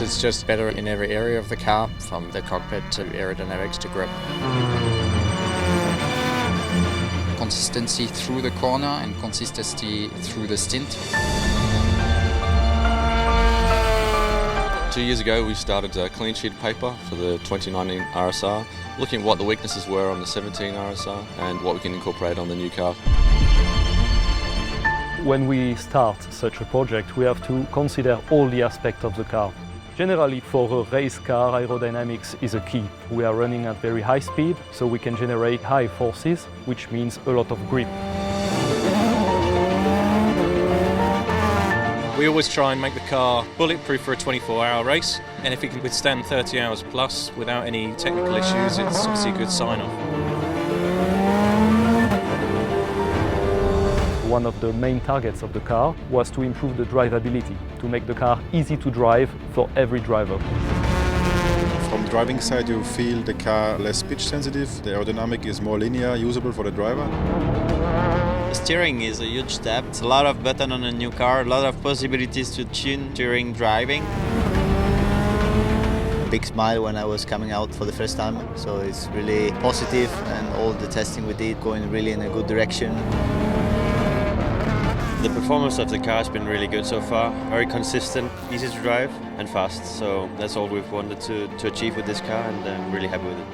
It's just better in every area of the car, from the cockpit to aerodynamics to grip. Consistency through the corner and consistency through the stint. 2 years ago we started a clean sheet of paper for the 2019 RSR, looking at what the weaknesses were on the 17 RSR and what we can incorporate on the new car. When we start such a project, we have to consider all the aspects of the car. Generally, for a race car, aerodynamics is a key. We are running at very high speed, so we can generate high forces, which means a lot of grip. We always try and make the car bulletproof for a 24-hour race, and if it can withstand 30 hours plus without any technical issues, it's obviously a good sign-off. One of the main targets of the car was to improve the drivability, to make the car easy to drive for every driver. From the driving side, you feel the car less pitch sensitive, the aerodynamic is more linear, usable for the driver. The steering is a huge step. It's a lot of buttons on a new car, a lot of possibilities to tune during driving. Big smile when I was coming out for the first time, so it's really positive, and all the testing we did going really in a good direction. The performance of the car has been really good so far, very consistent, easy to drive and fast, so that's all we've wanted to achieve with this car, and I'm really happy with it.